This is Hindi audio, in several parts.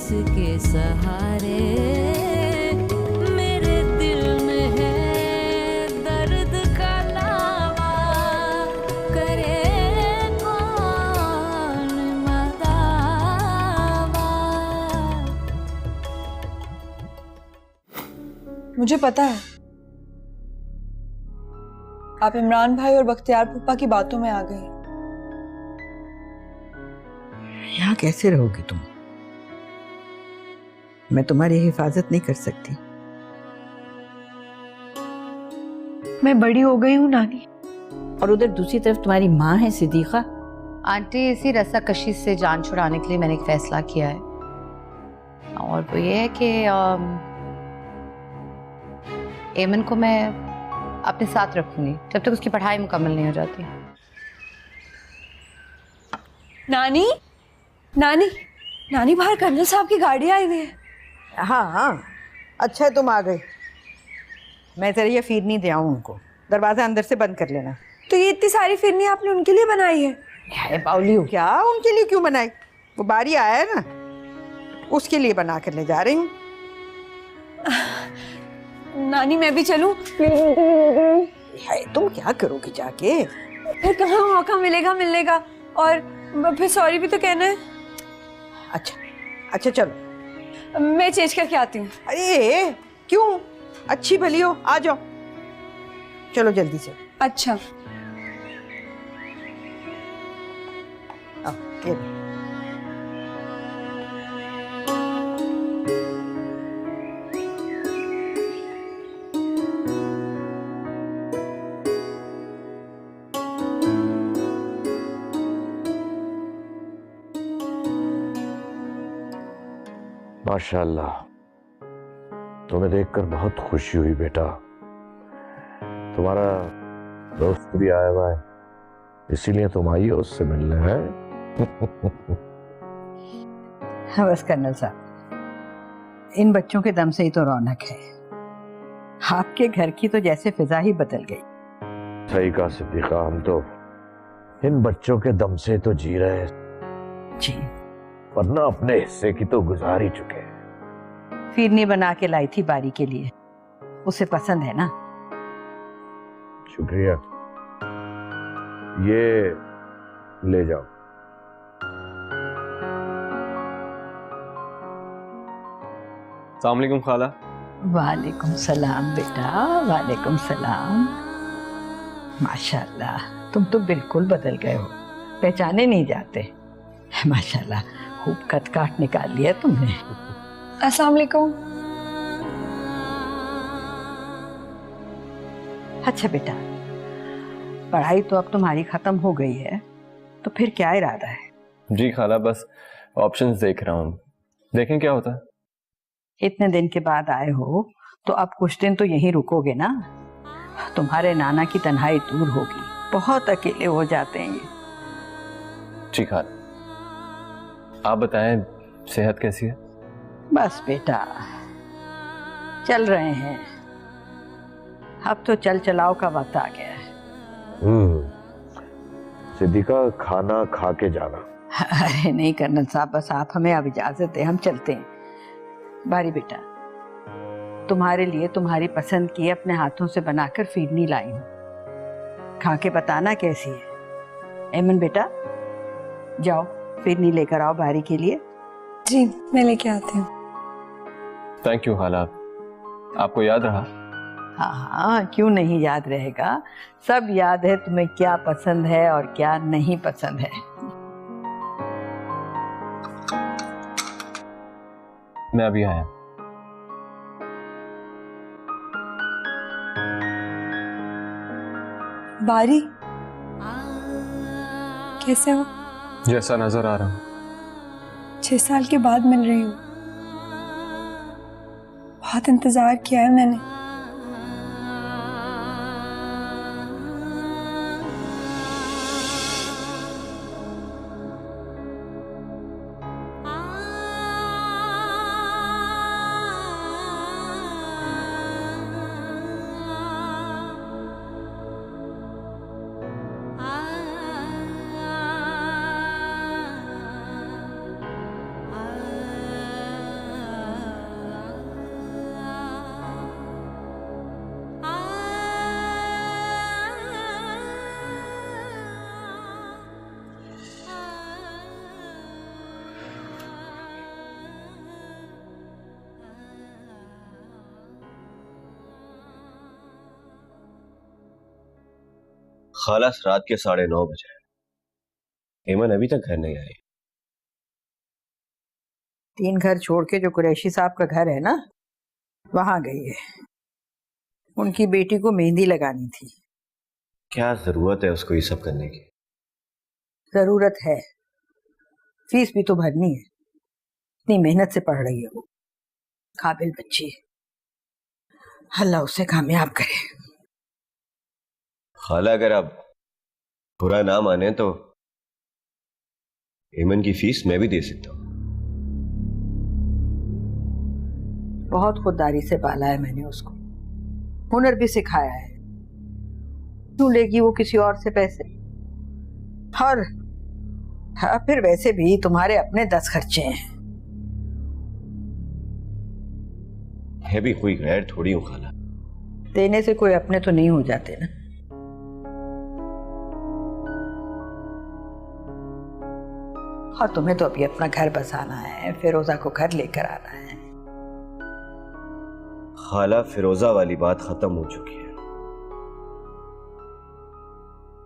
किसके सहारे, मेरे दिल में है दर्द का लावा, करे कौन मदावा। मुझे पता है आप इमरान भाई और बख्तियार फूफा की बातों में आ गई। यहाँ कैसे रहोगी तुम? मैं तुम्हारी हिफाजत नहीं कर सकती। मैं बड़ी हो गई हूँ नानी। और उधर दूसरी तरफ तुम्हारी माँ है सिद्दीका। आंटी, इसी रस्साकशी से जान छुड़ाने के लिए मैंने एक फैसला किया है, और वो ये है कि एमन को मैं अपने साथ रखूंगी जब तक उसकी पढ़ाई मुकम्मल नहीं हो जाती। नानी नानी नानी, बाहर कर्नल साहब की गाड़ी आई हुई है। हाँ हाँ, अच्छा है तुम आ गई। मैं जरा ये फिरनी दे आऊँ उनको, दरवाजा अंदर से बंद कर लेना। तो ये इतनी सारी फिरनी आपने उनके लिए बनाई है? अरे बाउली, क्या उनके लिए क्यों बनाई? वो बारी आया है ना, उसके लिए बना कर ले जा रही हूँ। नानी मैं भी चलूं? तुम क्या करोगी जाके? फिर कहाँ मौका मिलेगा मिलने का, और फिर सॉरी भी तो कहना है। अच्छा अच्छा चलो, मैं चेंज करके आती हूँ। अरे क्यों, अच्छी भली हो, आ जाओ, चलो जल्दी से। अच्छा आओ, ये लो। माशाल्लाह, तुम्हें देखकर बहुत खुशी हुई बेटा। तुम्हारा दोस्त भी आया हुआ है, इसीलिए तुम आई हो उससे मिलने हैं। हाँ बस कर्नल साहब, इन बच्चों के दम से ही तो रौनक है। आपके घर की तो जैसे फिजा ही बदल गई। सही कहा सिद्दीका, हम तो इन बच्चों के दम से तो जी रहे हैं, जी, वरना अपने हिस्से की तो गुजार ही चुके हैं। फिरनी बना के लाई थी बारी के लिए, उसे पसंद है ना। शुक्रिया, ये ले जाओ। अस्सलाम वालेकुम खाला। वालेकुम सलाम बेटा, वालेकुम सलाम। माशाल्लाह, तुम तो बिल्कुल बदल गए हो, पहचाने नहीं जाते। माशाल्लाह, खूब कट काट निकाल लिया तुमने। अस्सलाम वालेकुम। अच्छा बेटा, पढ़ाई तो अब तुम्हारी खत्म हो गई है, तो फिर क्या इरादा है? जी खाला, बस ऑप्शंस देख रहा हूँ, देखें क्या होता है। इतने दिन के बाद आए हो तो अब कुछ दिन तो यहीं रुकोगे ना। तुम्हारे नाना की तन्हाई दूर होगी, बहुत अकेले हो जाते हैं ये। जी खाला, आप बताएं सेहत कैसी है? बस बेटा, चल रहे हैं, अब तो चल चलाओ का वक्त आ गया है। सिद्दीका, खाना खा के जाना। अरे नहीं कर्नल साहब, बस आप हमें अब इजाजत दें, हम चलते हैं। बारी बेटा, तुम्हारे लिए तुम्हारी पसंद की अपने हाथों से बनाकर फिरनी लाई हूँ, खा के बताना कैसी है। एमन बेटा, जाओ फिरनी लेकर आओ बारी के लिए। जी मैं लेके आती हूँ। थैंक यू खाला, आपको याद रहा? हाँ हाँ, क्यों नहीं याद रहेगा, सब याद है तुम्हें क्या पसंद है और क्या नहीं पसंद है। मैं अभी आया। बारी, कैसे हो? जैसा नजर आ रहा हूँ। 6 साल के बाद मिल रही हूँ, बहुत इंतजार किया है मैंने। खाला रात के 9:30 बजे। हेमन अभी तक घर नहीं आई। 3 घर छोड़ के जो कुरैशी साहब का घर है ना, वहां गई है। उनकी बेटी को मेहंदी लगानी थी। क्या जरूरत है उसको ये सब करने की? जरूरत है, फीस भी तो भरनी है। इतनी मेहनत से पढ़ रही है वो, काबिल बच्ची है। अल्लाह उसे कामयाब करे। खाला अगर आप बुरा ना माने तो हेमन की फीस मैं भी दे सकता हूँ। बहुत खुददारी से पाला है मैंने उसको, हुनर भी सिखाया है। क्यों लेगी वो किसी और से पैसे? और हाँ, फिर वैसे भी तुम्हारे अपने 10 खर्चे हैं। मैं भी कोई गैर थोड़ी हूँ खाला। देने से कोई अपने तो नहीं हो जाते ना। और तुम्हें तो अभी अपना घर बसाना है, फिरोजा को घर लेकर आना है। खाला फिरोजा वाली बात खत्म हो चुकी है।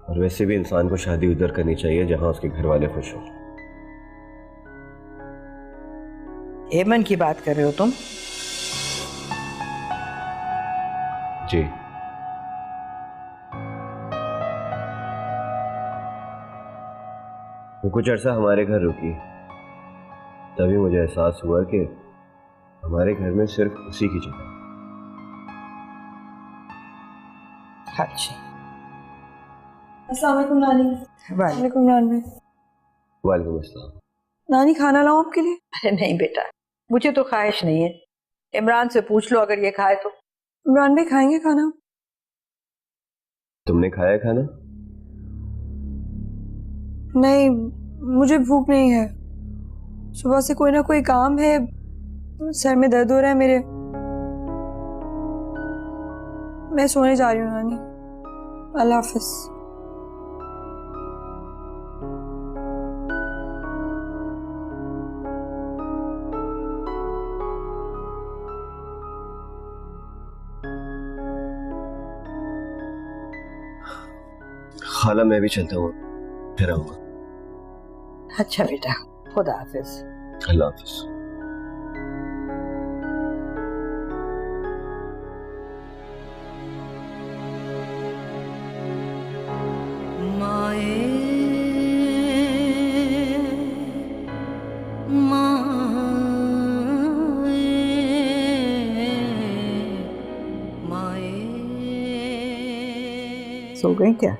और वैसे भी इंसान को शादी उधर करनी चाहिए जहां उसके घर वाले खुश हो। हेमन की बात कर रहे हो तुम? जी। वो कुछ अरसा हमारे घर रुकी, तभी मुझे एहसास हुआ कि हमारे घर में सिर्फ उसी की जगह। अच्छा, अस्सलाम वालेकुम नानी। वालेकुम नानी। वालेकुम अस्सलाम। नानी खाना लाऊं आपके लिए? अरे नहीं बेटा, मुझे तो ख्वाहिश नहीं है। इमरान से पूछ लो, अगर ये खाए तो। इमरान भाई खाएंगे खाना? तुमने खाया खाना? नहीं, मुझे भूख नहीं है। सुबह से कोई ना कोई काम है, सर में दर्द हो रहा है मेरे। मैं सोने जा रही हूँ नानी। अल्लाह हाफिज। खाला मैं भी चलता हूँ, फिर आऊंगा। अच्छा बेटा, खुदा हाफिज। अल्लाह हाफिज। सो गई क्या?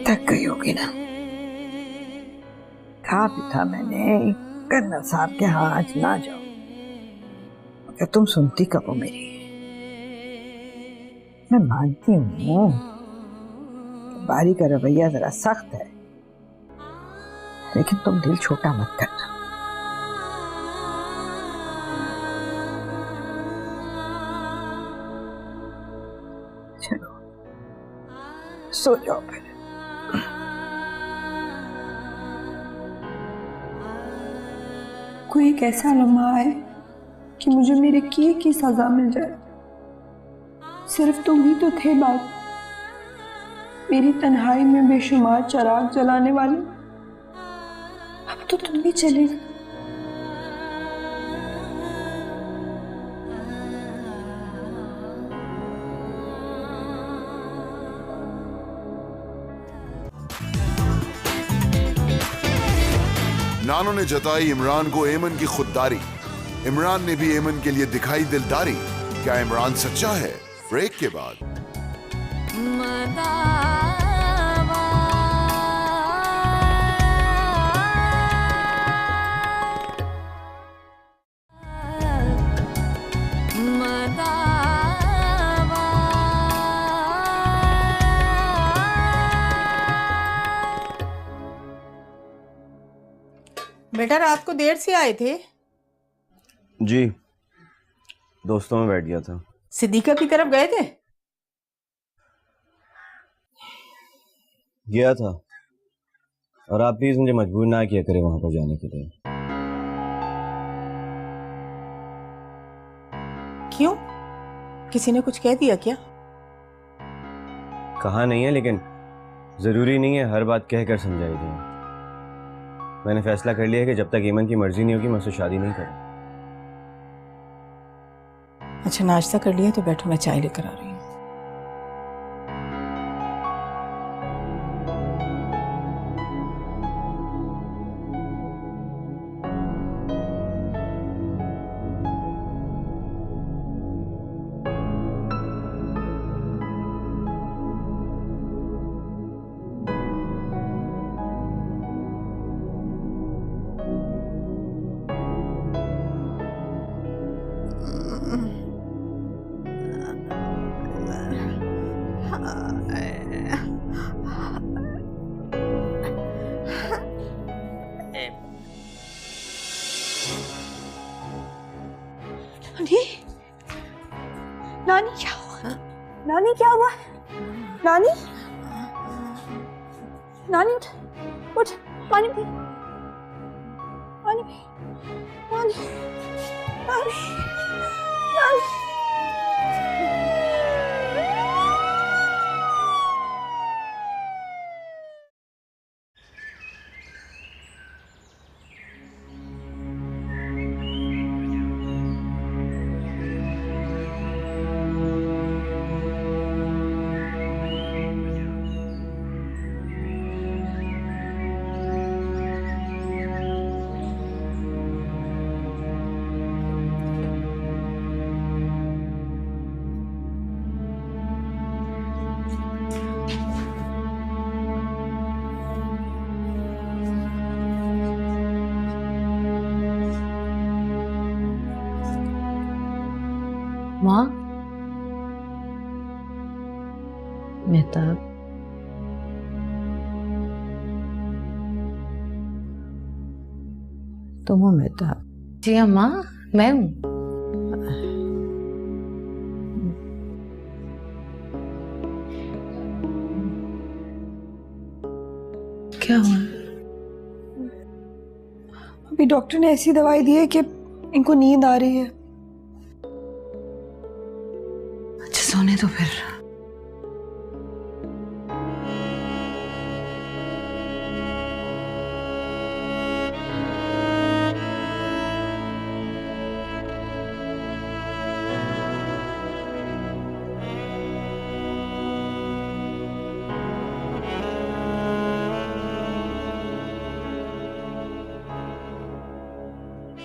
थक गई होगी ना। कहा भी था मैंने कर्नल साहब के यहाँ आज ना जाओ, क्या तुम सुनती कब हो मेरी? मैं मानती हूँ बारी का रवैया जरा सख्त है, लेकिन तुम दिल छोटा मत करना। चलो सो जाओ फिर। कोई एक ऐसा लम्हा है कि मुझे मेरे किए की सजा मिल जाए। सिर्फ तुम ही तो थे बात, मेरी तन्हाई में बेशुमार चिराग जलाने वाले। अब तो तुम भी चले गए। नानो ने जताई इमरान को एमन की खुददारी। इमरान ने भी एमन के लिए दिखाई दिलदारी। क्या इमरान सच्चा है? ब्रेक के बाद। बेटा रात को देर से आए थे? जी, दोस्तों में बैठ गया था। सिद्दीका की तरफ गए थे? गया था, और आप प्लीज मुझे मजबूर ना किया करें वहां पर जाने के लिए। क्यों? किसी ने कुछ कह दिया क्या? कहा नहीं है, लेकिन जरूरी नहीं है हर बात कहकर समझाई जाए। मैंने फैसला कर लिया है कि जब तक ईमन की मर्जी नहीं होगी मैं उससे शादी नहीं करूँ। अच्छा, नाश्ता कर लिया तो बैठो, मैं चाय लेकर आ रही हूँ। नानी, नानी क्या हुआ? नानी क्या हुआ? नानी, नानी उठ, उठ, पानी पी, पानी पी, नानी, नानी, नानी। माँ, मेहताब, तुम हो मेहताब? जी अम्मा, मैं हूँ। क्या हुआ? अभी डॉक्टर ने ऐसी दवाई दी है कि इनको नींद आ रही है। अच्छा, सोने तो फिर।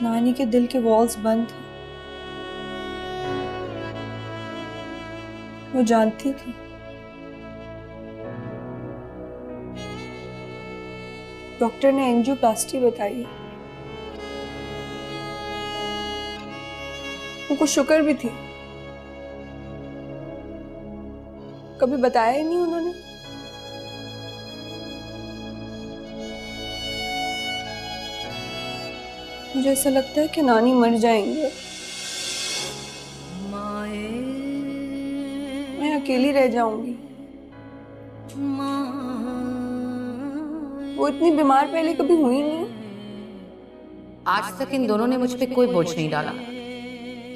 नानी के दिल के वॉल्स बंद थे, वो जानती थी। डॉक्टर ने एंजियोप्लास्टी बताई। उनको शुगर भी थी, कभी बताया ही नहीं उन्होंने। मुझे ऐसा लगता है कि नानी मर जाएंगे। मैं अकेली रह जाऊंगी। वो इतनी बीमार पहले कभी हुई नहीं। आज तक इन दोनों ने मुझ पे कोई बोझ नहीं डाला,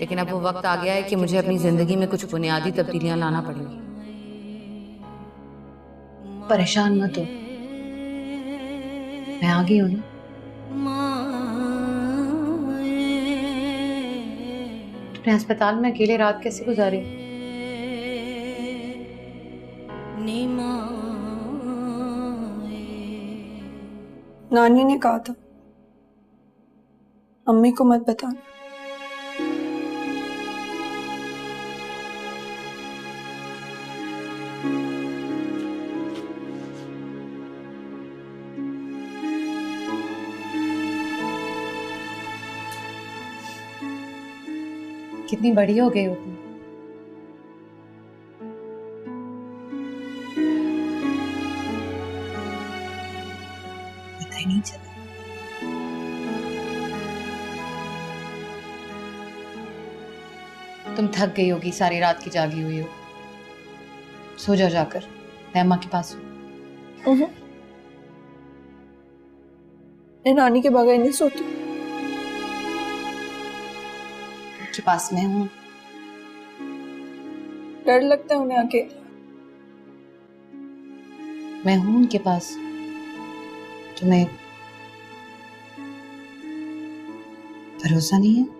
लेकिन अब वो वक्त आ गया है कि मुझे अपनी जिंदगी में कुछ बुनियादी तब्दीलियां लाना पड़ेंगी। परेशान मत हो, मैं आ गई हूं ना। अपने अस्पताल में अकेले रात कैसे गुजारी? नानी ने कहा था अम्मी को मत बताना। कितनी बड़ी हो गई हो तुम। पता ही नहीं चला। तुम थक गई होगी, सारी रात की जागी हुई हो। सो जाओ जाकर, मैं अम्मा के पास हूँ। मैं नानी के बगैर नहीं सोती। के पास मैं हूँ, डर लगता है उन्हें अकेले। मैं हूं उनके पास। तुम्हें भरोसा नहीं है?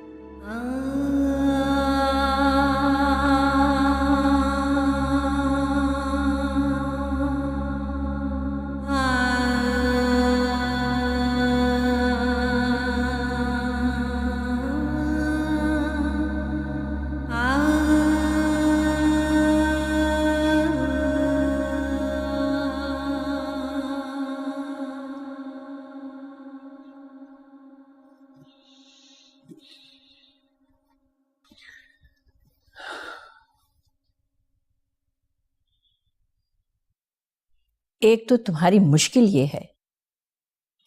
एक तो तुम्हारी मुश्किल ये है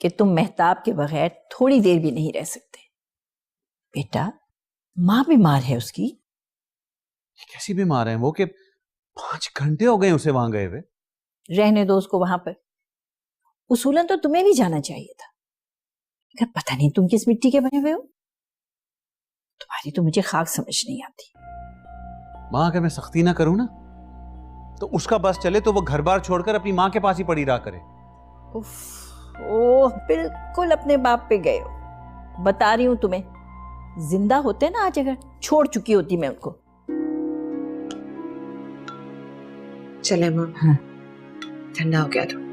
कि तुम मेहताब के बगैर थोड़ी देर भी नहीं रह सकते। बेटा, माँ बीमार है उसकी। कैसी बीमार है वो कि 5 घंटे हो गए उसे वहां गए हुए? रहने दो उसको वहां पर। उसूलन तो तुम्हें भी जाना चाहिए था, मगर पता नहीं तुम किस मिट्टी के बने हुए हो। तुम्हारी तो मुझे खाक समझ नहीं आती। माँ, अगर मैं सख्ती ना करूं ना तो उसका बस चले तो वो घर बार छोड़कर अपनी माँ के पास ही पड़ी रहा करे। ओह, बिल्कुल अपने बाप पे गए हो। बता रही हूं तुम्हें, जिंदा होते ना आज अगर छोड़ चुकी होती मैं उनको। चले माँ। हाँ। ठंडा हो गया तो।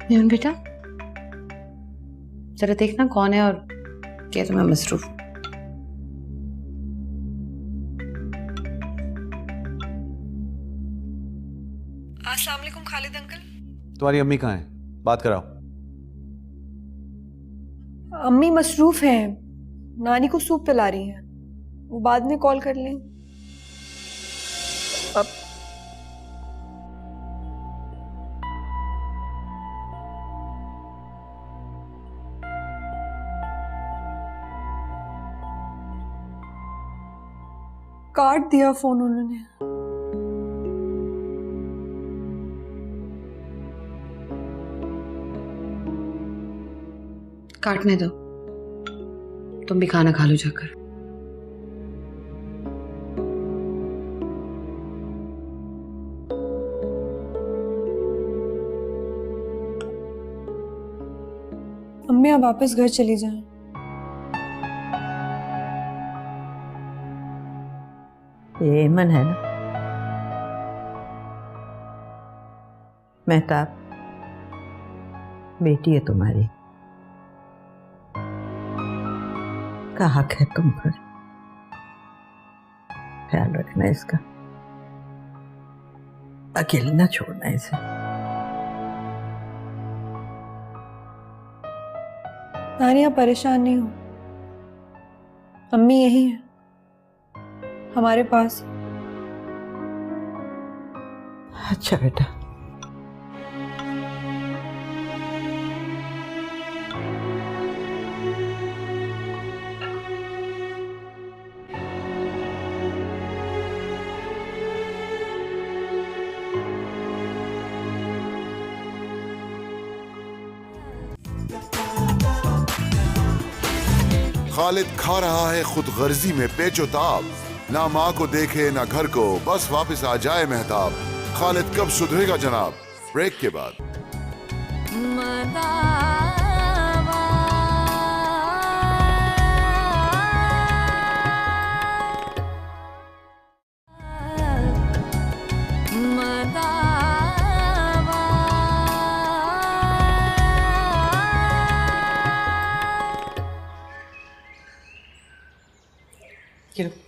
न्यून बेटा, जरा देखना कौन है और क्या तुम्हें मसरूफ। अस्सलाम वालेकुम खालिद अंकल। तुम्हारी अम्मी कहाँ है? बात कराओ। अम्मी मसरूफ हैं, नानी को सूप पिला रही हैं, वो बाद में कॉल कर लें। अब काट दिया फोन उन्होंने। काटने दो, तुम भी खाना खा लो जाकर। अम्मी आप वापस घर चली जाएं। ये एमन है ना? मेहताब, बेटी है तुम्हारी, का हक है तुम पर। ख्याल रखना इसका, अकेले ना छोड़ना इसे। नानी आप परेशान नहीं हो, अम्मी यही है हमारे पास। अच्छा बेटा। खालिद खा रहा है खुद गर्जी में पेचोताब, ना माँ को देखे ना घर को, बस वापस आ जाए मेहताब। खालिद कब सुधरेगा जनाब? ब्रेक के बाद।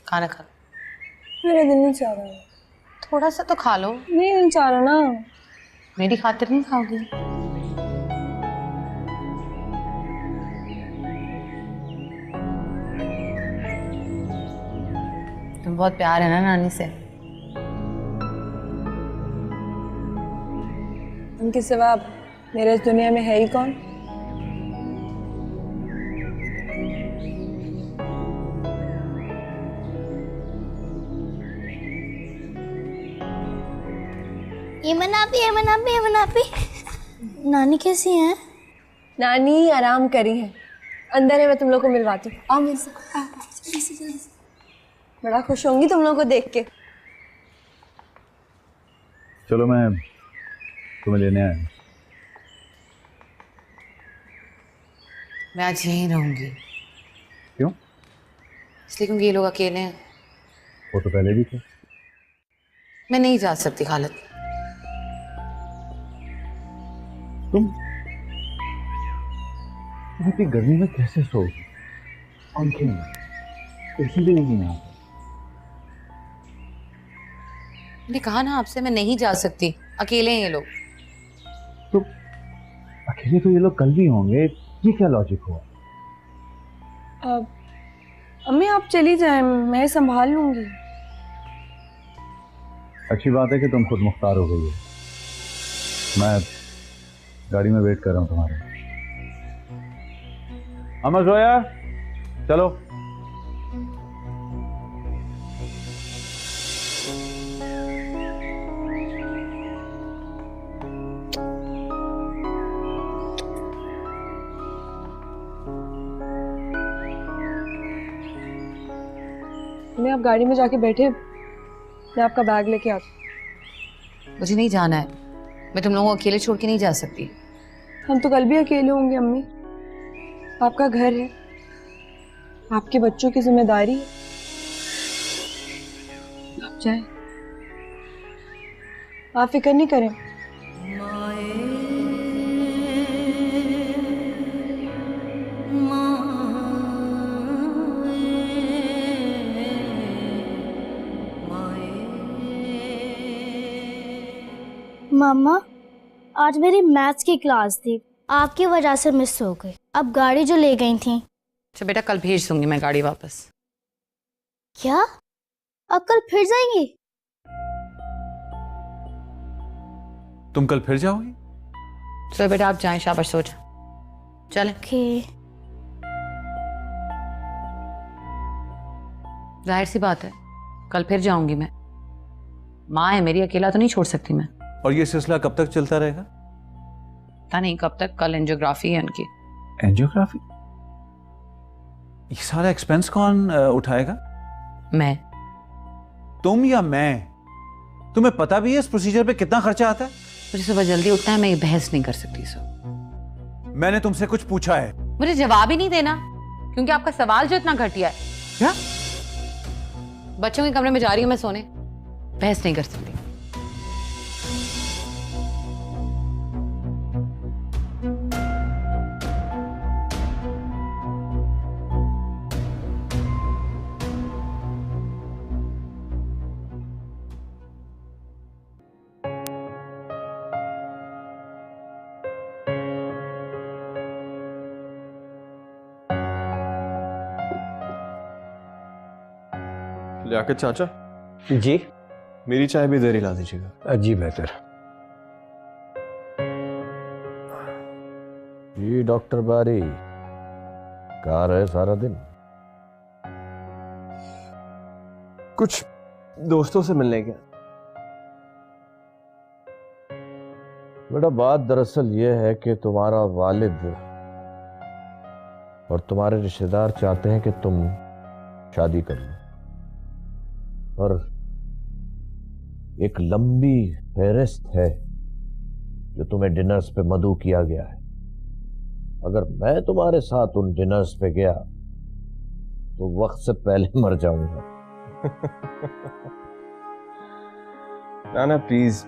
खाना खा लो। मेरा दिल नहीं चाह रहा। थोड़ा सा तो खा लो। नहीं चाह रहा ना। मेरी खातिर नहीं खाओगी? तुम बहुत प्यार है ना नानी से? उनके सिवा मेरे इस दुनिया में है ही कौन? नानी कैसी हैं? नानी आराम करी है, अंदर है, मैं तुम लोग को मिलवाती हूँ। आओ मेरे साथ। बड़ा खुश होंगी तुम लोगों को देख के। चलो मैं तुम्हें लेने आया। मैं आज यहीं रहूंगी। क्यों? इसलिए क्योंकि ये लोग अकेले हैं। वो तो पहले भी थे। मैं नहीं जा सकती खालिद। तुम इतनी गर्मी में कैसे सोओगी? पंखे में एसी भी नहीं है। मैंने कहा ना आपसे, मैं नहीं जा सकती, अकेले हैं ये लोग। तो अकेले तो ये लोग कल भी होंगे, ये क्या लॉजिक हुआ? अम्मी आप चली जाएं, मैं संभाल लूंगी। अच्छी बात है कि तुम खुद मुख्तार हो गई हो। मैं गाड़ी में वेट कर रहा हूँ तुम्हारे। अमर जोया चलो। मैं आप गाड़ी में जाके बैठे, मैं आपका बैग लेके आती। मुझे नहीं जाना है, मैं तुम लोगों को अकेले छोड़ के नहीं जा सकती। हम तो कल भी अकेले होंगे अम्मी, आपका घर है, आपके बच्चों की जिम्मेदारी है। आप जाएं, आप फिक्र नहीं करें। मामा, आज मेरी मैथ्स की क्लास थी, आपकी वजह से मिस हो गई। अब गाड़ी जो ले गई थी। अच्छा बेटा, कल भेज दूंगी मैं गाड़ी वापस। क्या? अब कल फिर जाएंगी? तुम कल फिर जाओगी? चलो बेटा आप जाएं, शाबाश सो जाओ। चलें। जाहिर सी बात है, कल फिर जाऊंगी मैं। माँ है मेरी, अकेला तो नहीं छोड़ सकती मैं। और ये सिलसिला कब तक चलता रहेगा? पता नहीं कब तक। कल एंजियोग्राफी है उनकी। एंजियोग्राफी? ये सारा एक्सपेंस कौन उठाएगा? मैं। तुम या मैं? तुम्हें पता भी है इस प्रोसीजर पे कितना खर्चा आता है? मुझे सुबह जल्दी उठना है, मैं ये बहस नहीं कर सकती। सो मैंने तुमसे कुछ पूछा है? मुझे जवाब ही नहीं देना, क्योंकि आपका सवाल जो इतना घटिया है। क्या? बच्चों के कमरे में जा रही हूँ मैं सोने, बहस नहीं कर सकती। लियाकत चाचा जी, मेरी चाय भी इधर ही ला दीजिएगा। जी बेहतर। जी डॉक्टर बारी, कहाँ रहे सारा दिन? कुछ दोस्तों से मिलने गया। बेटा बात दरअसल ये है कि तुम्हारा वालिद और तुम्हारे रिश्तेदार चाहते हैं कि तुम शादी कर लो, और एक लंबी फेहरिस्त है जो तुम्हें डिनर्स पे मदऊ किया गया है। अगर मैं तुम्हारे साथ उन डिनर्स पे गया तो वक्त से पहले मर जाऊंगा। ना प्लीज,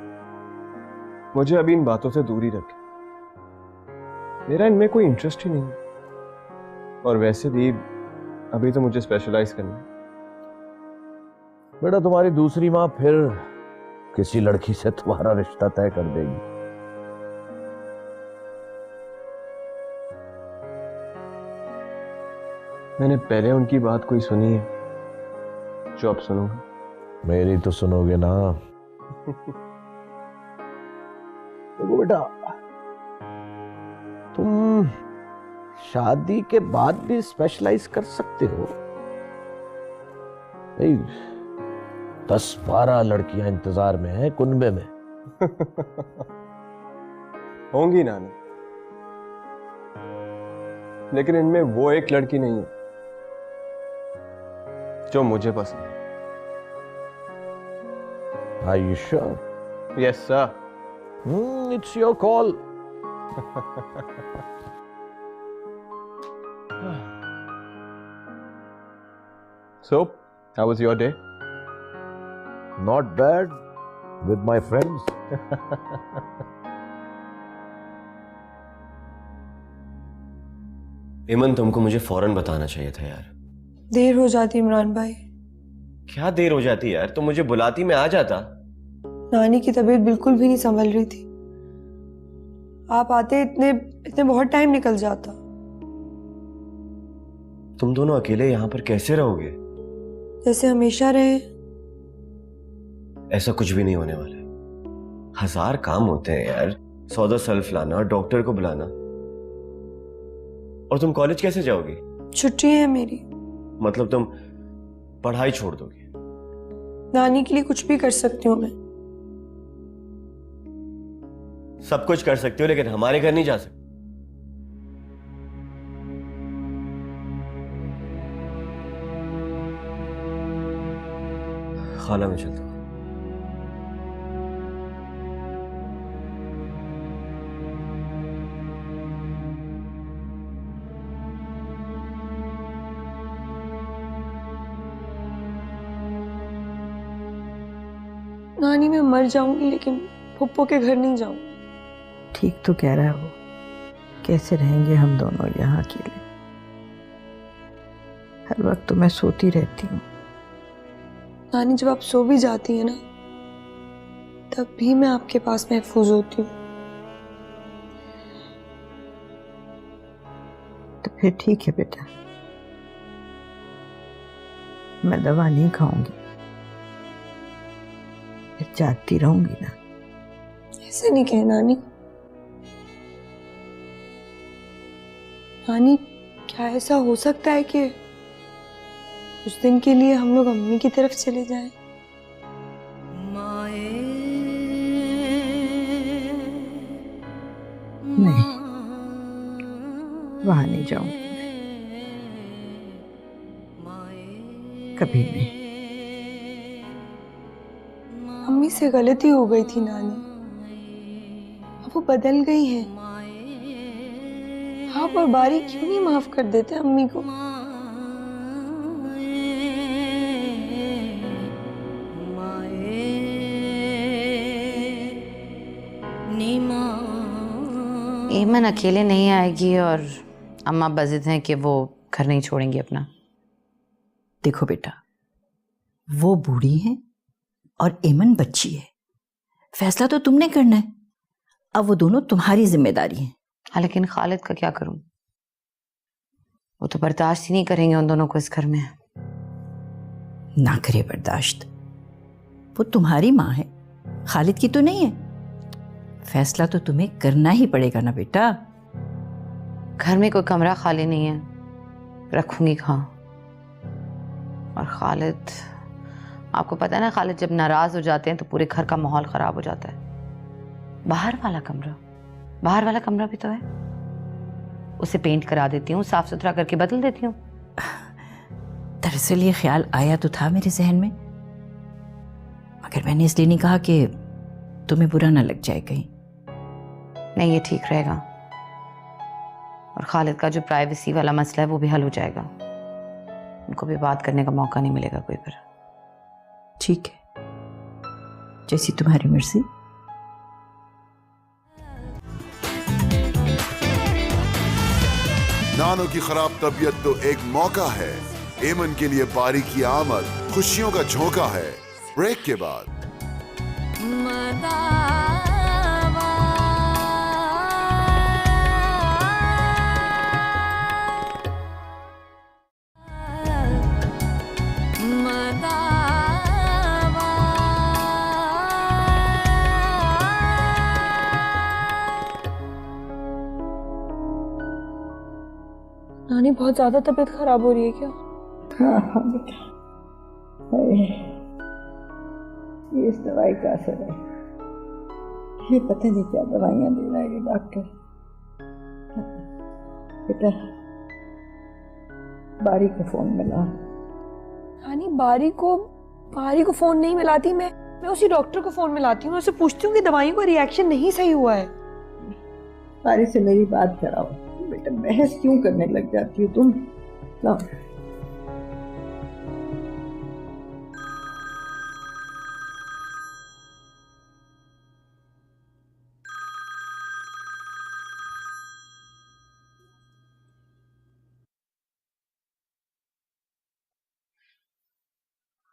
मुझे अभी इन बातों से दूर ही रखें। मेरा इनमें कोई इंटरेस्ट ही नहीं है, और वैसे भी अभी तो मुझे स्पेशलाइज करना है। बेटा तुम्हारी दूसरी माँ फिर किसी लड़की से तुम्हारा रिश्ता तय कर देगी। मैंने पहले उनकी बात कोई सुनी है जो अब सुनूंगा। मेरी तो सुनोगे ना। देखो बेटा, तुम शादी के बाद भी स्पेशलाइज कर सकते हो। 10-12 लड़कियां इंतजार में हैं कुनबे में। होंगी नानी, लेकिन इनमें वो एक लड़की नहीं है जो मुझे पसंद है। Are you sure? Yes, sir. It's your call. So, how was your day? Not bad. With my friends. इमन, तुमको मुझे फौरन बताना चाहिए था यार। देर हो जाती इमरान भाई। क्या देर हो जाती यार? तुम मुझे बुलाती, मैं आ जाता। नानी की तबीयत बिल्कुल भी नहीं संभल रही थी। आप आते इतने बहुत टाइम निकल जाता। तुम दोनों अकेले यहाँ पर कैसे रहोगे? जैसे हमेशा रहे। ऐसा कुछ भी नहीं होने वाला है। 1000 काम होते हैं यार, सौदा सल्फ लाना, डॉक्टर को बुलाना। और तुम कॉलेज कैसे जाओगी? छुट्टी है मेरी। मतलब तुम पढ़ाई छोड़ दोगी? नानी के लिए कुछ भी कर सकती हूँ मैं। सब कुछ कर सकती हो, लेकिन हमारे घर नहीं जा सकती। खाला, मैं चलता हूँ। नानी मैं मर जाऊंगी, लेकिन फुप्पो के घर नहीं जाऊंगी। ठीक तो कह रहा है वो। कैसे रहेंगे हम दोनों यहाँ अकेले? हर वक्त तो मैं सोती रहती हूँ। नानी जब आप सो भी जाती है ना, तब भी मैं आपके पास महफूज होती हूँ। तो फिर ठीक है बेटा, मैं दवा नहीं खाऊंगी, फिर जागती रहूंगी ना। ऐसे नहीं कहे नानी। नानी, क्या ऐसा हो सकता है कि कुछ दिन के लिए हम लोग अम्मी की तरफ चले जाएं? नहीं, वहां नहीं जाऊंगी, कभी नहीं। अम्मी से गलती हो गई थी नानी, अब वो बदल गई हैं। आप और बारी क्यों नहीं माफ कर देते अम्मी को? एमन अकेले नहीं आएगी और अम्मा बजिद हैं कि वो घर नहीं छोड़ेंगी अपना। देखो बेटा, वो बूढ़ी है और एमन बच्ची है। फैसला तो तुमने करना है। अब वो दोनों तुम्हारी जिम्मेदारी है। हाँ, लेकिन खालिद का क्या करूं? वो तो बर्दाश्त ही नहीं करेंगे उन दोनों को इस घर में। ना करे बर्दाश्त, वो तुम्हारी माँ है, खालिद की तो नहीं है। फैसला तो तुम्हें करना ही पड़ेगा ना बेटा। घर में कोई कमरा खाली नहीं है, रखूंगी कहाँ? और खालिद, आपको पता है ना, खालिद जब नाराज हो जाते हैं तो पूरे घर का माहौल खराब हो जाता है। बाहर वाला कमरा भी तो है, उसे पेंट करा देती हूँ, साफ सुथरा करके बदल देती हूँ। दरअसल ये ख्याल आया तो था मेरे जहन में, मगर मैंने इसलिए नहीं कहा कि तुम्हें बुरा ना लग जाए कहीं। नहीं, ये ठीक रहेगा। और खालिद का जो प्राइवेसी वाला मसला है वो भी हल हो जाएगा। उनको भी बात करने का मौका नहीं मिलेगा कोई पर। ठीक है, जैसी तुम्हारी मर्जी। नानो की खराब तबीयत तो एक मौका है, एमन के लिए बारी की आमद खुशियों का झोंका है। ब्रेक के बाद नानी, बहुत ज्यादा तबीयत खराब हो रही है क्या? हाँ बेटा, ये इस दवाई का असर है। ये पता नहीं क्या दवाइयाँ दे रहा है ये डॉक्टर। बेटा बारी को फोन मिला। नानी बारी को फोन नहीं मिलाती, मैं उसी डॉक्टर को फोन मिलाती हूँ, उससे पूछती हूँ कि दवाइयों का रिएक्शन नहीं सही हुआ है। बारी से मेरी बात कराओ। बेटा बहस क्यों करने लग जाती हो तुम? लाओ।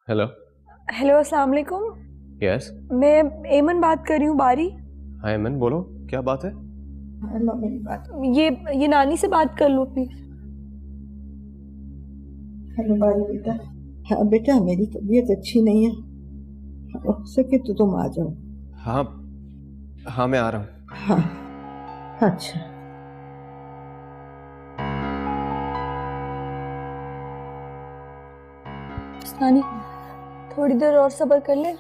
हेलो। हेलो, अस्सलाम वालेकुम। यस। मैं एमन बात कर रही हूँ बारी। हाँ एमन बोलो, क्या बात है? हेलो मेरी बात। ये नानी से बात कर लो प्लीज। हेलो बारी बेटा। हाँ बेटा मेरी तबीयत अच्छी नहीं है, हो सके तो तुम आ जाओ। हाँ हाँ मैं आ रहा हूँ। हाँ अच्छा। नानी थोड़ी देर और सब्र कर ले,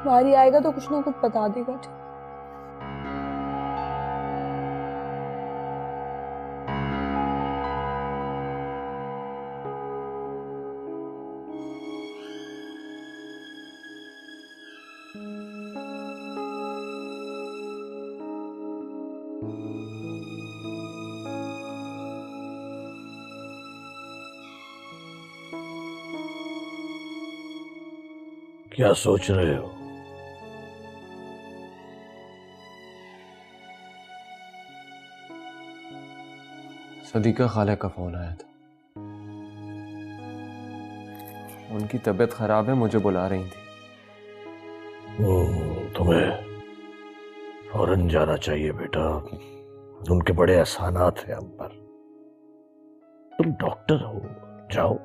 बारी आएगा तो कुछ ना कुछ बता देगा। क्या सोच रहे हो? सदीका खाला का फोन आया था, उनकी तबीयत खराब है, मुझे बुला रही थी। तुम्हें फौरन जाना चाहिए बेटा, उनके बड़े एहसानात हैं हम पर। तुम डॉक्टर हो, जाओ।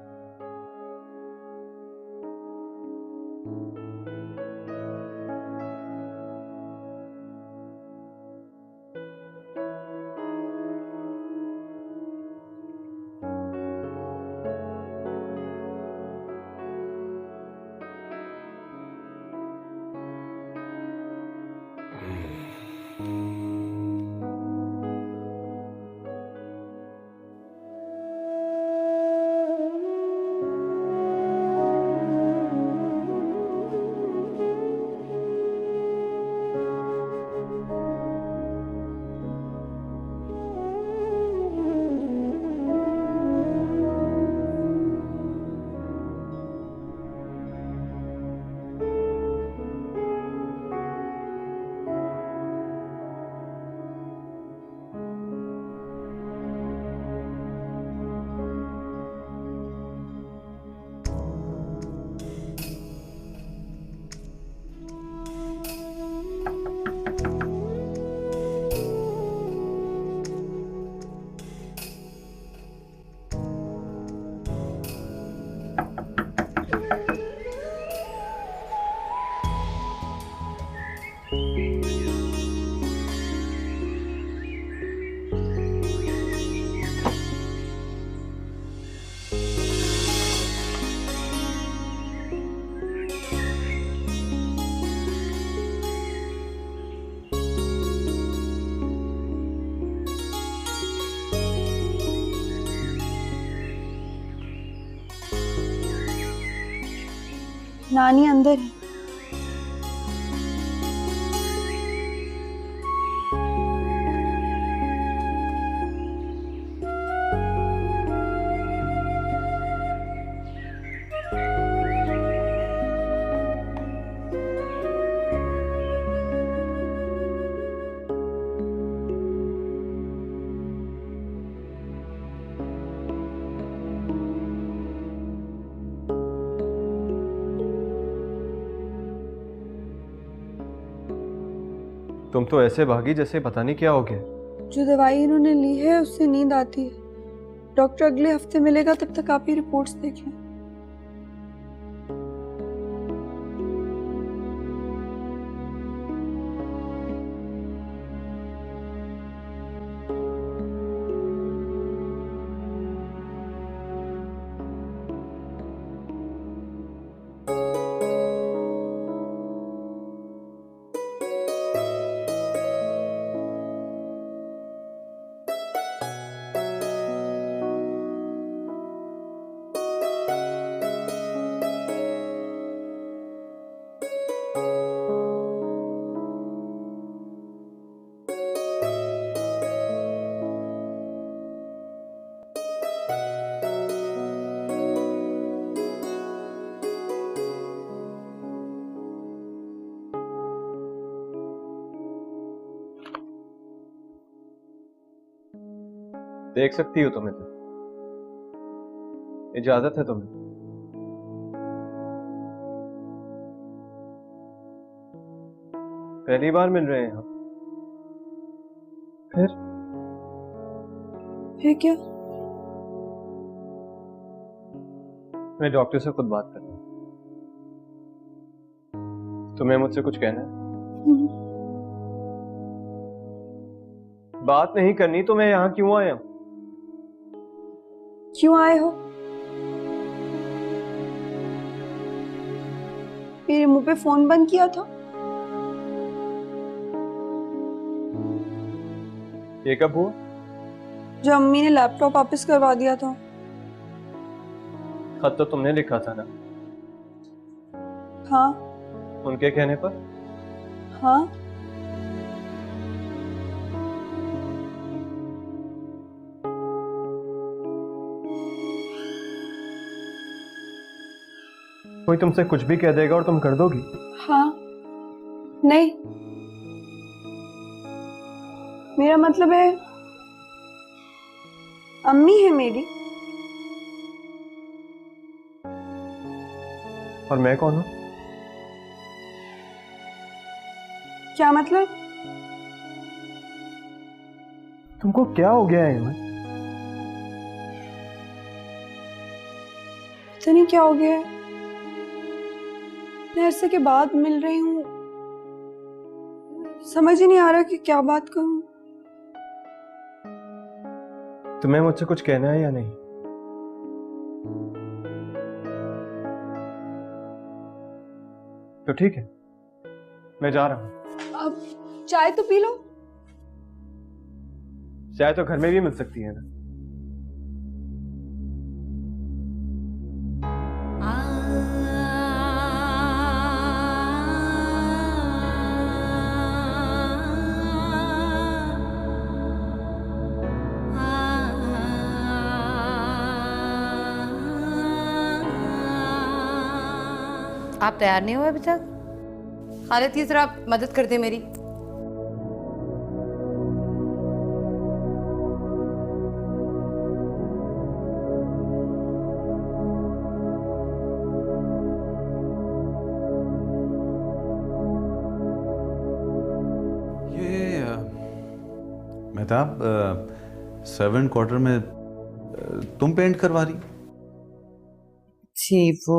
नानी अंदर है। तुम तो ऐसे भागी जैसे पता नहीं क्या हो गया। जो दवाई इन्होंने ली है उससे नींद आती है। डॉक्टर अगले हफ्ते मिलेगा, तब तक आप ही रिपोर्ट्स देख लें। देख सकती हो तुम्हें तो, इजाजत है तुम्हें। पहली बार मिल रहे हैं हम। फिर क्या? मैं डॉक्टर से खुद बात करता हूँ। तुम्हें मुझसे कुछ कहना है? बात नहीं करनी तो मैं यहाँ क्यों आया हूँ? क्यों आए हो? मेरे मुंह पे फोन बंद किया था। ये कब हुआ? जब अम्मी ने लैपटॉप वापस करवा दिया था। खत तो तुमने लिखा था ना? हाँ। उनके कहने पर? हाँ। कोई तुमसे कुछ भी कह देगा और तुम कर दोगी? हाँ। नहीं, मेरा मतलब है अम्मी है मेरी। और मैं कौन हूं? क्या मतलब? तुमको क्या हो गया है ईमान? पता नहीं क्या हो गया है। मैं अरसे के बाद मिल रही हूँ, समझ ही नहीं आ रहा कि क्या बात करूं। तुम्हें मुझसे कुछ कहना है या नहीं? तो ठीक है, मैं जा रहा हूं। अब चाय तो पी लो। चाय तो घर में भी मिल सकती है ना। आप तैयार नहीं हुए अभी तक? खालिद की जरा मदद कर दे मेरी। ये मेहताब, सर्वेंट क्वार्टर में तुम पेंट करवा रही? जी, वो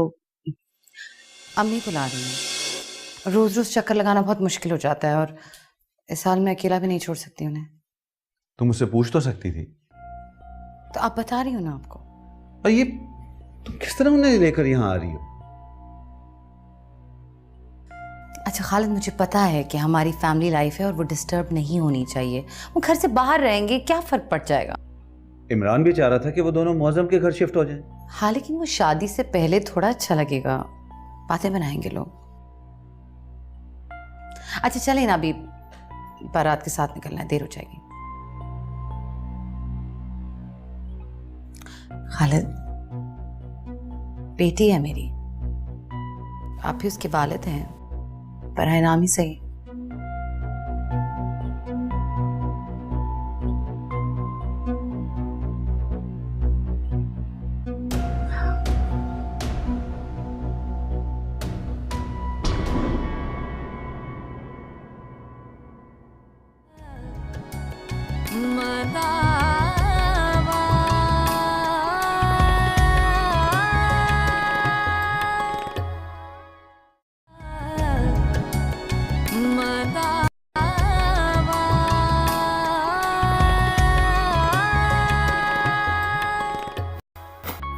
अम्मी को ला रही है। रोज रोज चक्कर लगाना बहुत मुश्किल हो जाता है और इस साल मैं अकेला भी नहीं छोड़ सकती उन्हें। तुम मुझसे पूछ तो सकती थी। तो आप बता रही हो ना आपको। और ये तुम किस तरह उन्हें लेकर यहाँ आ रही हो? अच्छा खालिद, मुझे पता है कि हमारी फैमिली लाइफ है और वो डिस्टर्ब नहीं होनी चाहिए। वो घर से बाहर रहेंगे, क्या फर्क पड़ जाएगा? इमरान भी चाह रहा था कि वो दोनों मौजम के घर शिफ्ट हो जाएं। हाँ, लेकिन वो शादी से पहले थोड़ा अच्छा लगेगा, बातें बनाएंगे लोग। अच्छा चलें ना, अभी बारात के साथ निकलना है, देर हो जाएगी। खालिद, बेटी है मेरी, आप भी उसके वालिद हैं, पराए नाम ही सही।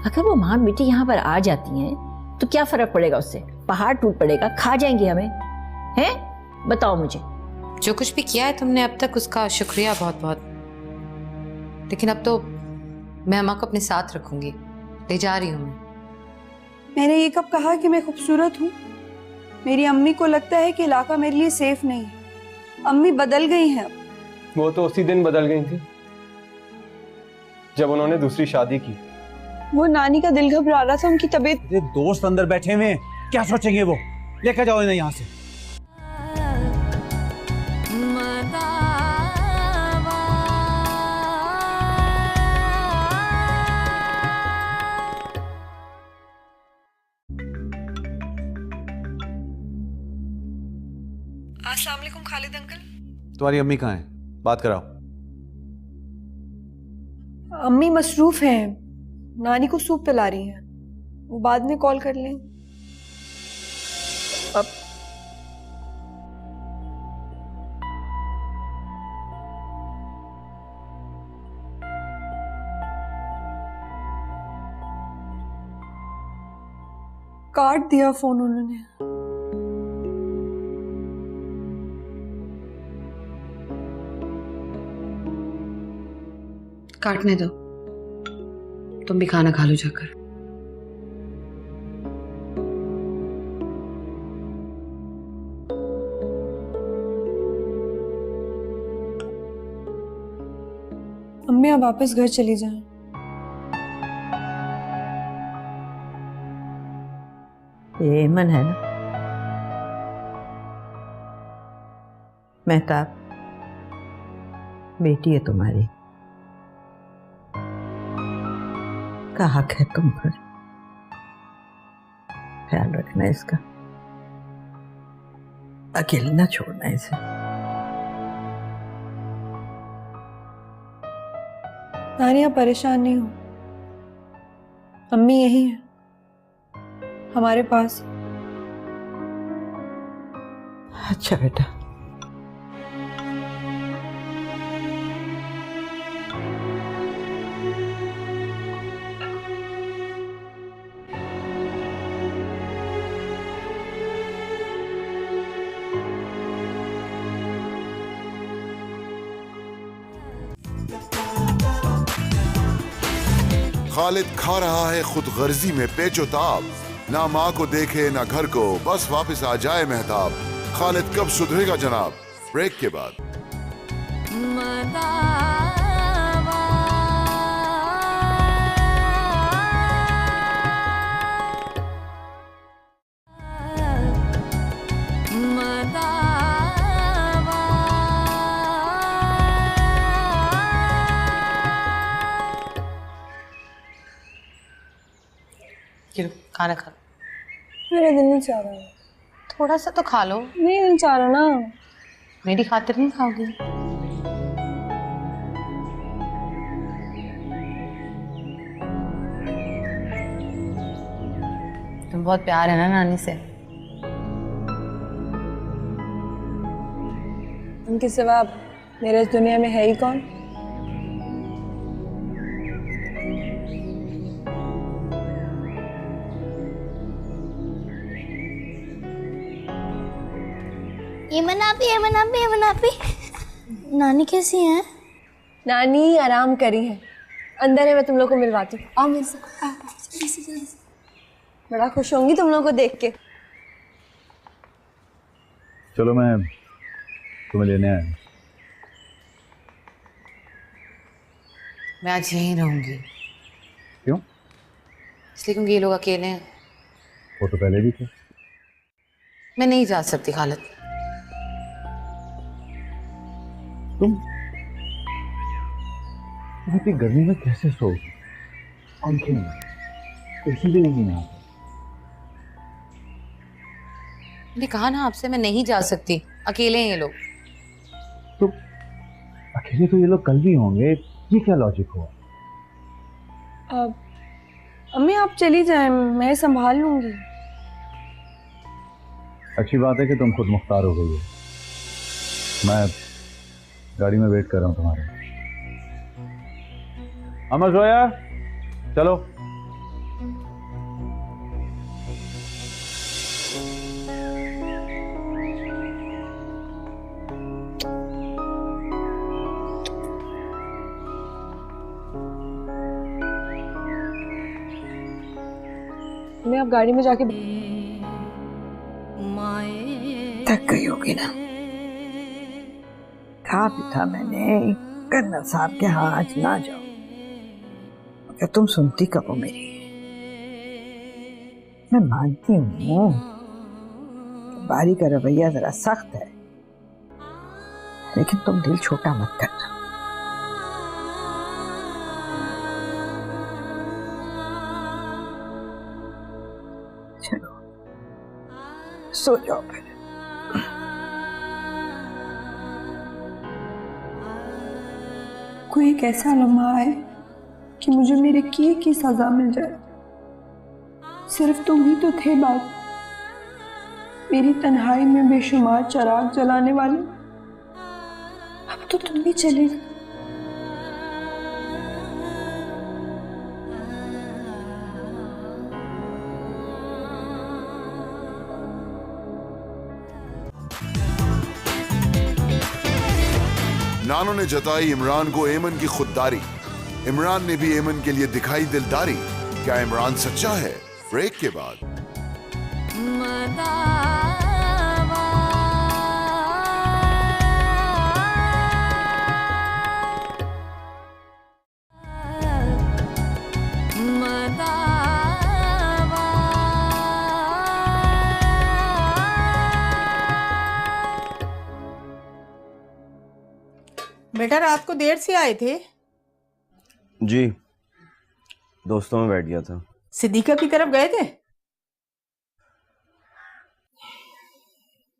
अगर वो माँ बेटी यहाँ पर आ जाती हैं तो क्या फर्क पड़ेगा उससे? पहाड़ टूट पड़ेगा, खा जाएंगे हमें, हैं? बताओ मुझे। जो कुछ भी किया है तुमने अब तक उसका शुक्रिया बहुत बहुत, लेकिन अब तो मैं अम्मा को अपने साथ रखूंगी। ले जा रही हूँ मैंने ये कब कहा कि मैं खूबसूरत हूँ? मेरी अम्मी को लगता है कि इलाका मेरे लिए सेफ नहीं है। अम्मी बदल गई हैं अब। वो तो उसी दिन बदल गई थी जब उन्होंने दूसरी शादी की। वो नानी का दिल घबरा रहा था, उनकी तबीयत। ये दोस्त अंदर बैठे हुए हैं, क्या सोचेंगे वो? लेकर जाओ इन्हें यहाँ से। अस्सलाम वालेकुम खालिद अंकल। तुम्हारी अम्मी कहाँ है? बात कराओ। अम्मी मसरूफ हैं, नानी को सूप पिला रही हैं, वो बाद में कॉल कर लें। अब काट दिया फोन उन्होंने। काटने दो, तुम भी खाना खा लो जाकर। अम्मी आप वापस घर चली जाएं। ये एमन है ना? मेहताब, बेटी है तुम्हारी, का हक है तुम पर, ख्याल रखना इसका, अकेले ना छोड़ना इसे। नानी आप परेशान नहीं हो, अम्मी यही है हमारे पास। अच्छा बेटा। खालिद खा रहा है खुद गर्जी में पेचोताब, ना माँ को देखे ना घर को, बस वापस आ जाए महताब। खालिद कब सुधरेगा जनाब? ब्रेक के बाद। खाना खा लो। मेरा दिल नहीं चाह रहा। थोड़ा सा तो खा लो। नहीं चाह रहा ना। मेरी खातिर नहीं खाओगी? तुम बहुत प्यार है ना नानी से? उनके सिवा मेरे इस दुनिया में है ही कौन? ये मनापी नानी कैसी हैं? नानी आराम करी है, अंदर है, मैं तुम लोग को मिलवाती हूँ। आओ मेरे साथ। बड़ा खुश होंगी तुम लोगों को देख के। चलो मैं तुम्हें लेने आया। मैं आज यहीं रहूंगी। क्यों? इसलिए क्योंकि ये लोग अकेले हैं। वो तो पहले भी थे। मैं नहीं जा सकती खालिद। तुम इतनी गर्मी में कैसे सोओगी? पंखे में एसी भी नहीं है। मैंने कहा ना आपसे, मैं नहीं जा सकती, अकेले हैं ये लोग। तो अकेले तो ये लोग कल भी होंगे, ये क्या लॉजिक हुआ? अम्मी आप चली जाएं, मैं संभाल लूंगी। अच्छी बात है कि तुम खुद मुख्तार हो गई हो। मैं गाड़ी में वेट कर रहा हूँ तुम्हारे। अमर जोया, चलो। मैं आप गाड़ी में जाके थक गई होगी ना? कहा भी था मैंने कर्नल साहब के यहाँ आज ना जाओ, क्या तुम सुनती कब हो मेरी? मैं मानती हूँ बारी का रवैया जरा सख्त है, लेकिन तुम दिल छोटा मत करना। चलो सो जाओ फिर। कोई एक ऐसा लम्हा आए कि मुझे मेरे किए की सजा मिल जाए। सिर्फ तुम ही तो थे बात, मेरी तन्हाई में बेशुमार चराग जलाने वाले। अब तो तुम भी चले गए। नानो ने जताई इमरान को एमन की खुददारी। इमरान ने भी एमन के लिए दिखाई दिलदारी। क्या इमरान सच्चा है? ब्रेक के बाद। बेटा रात को देर से आए थे? जी, दोस्तों में बैठ गया था। सिद्दीका की तरफ गए थे?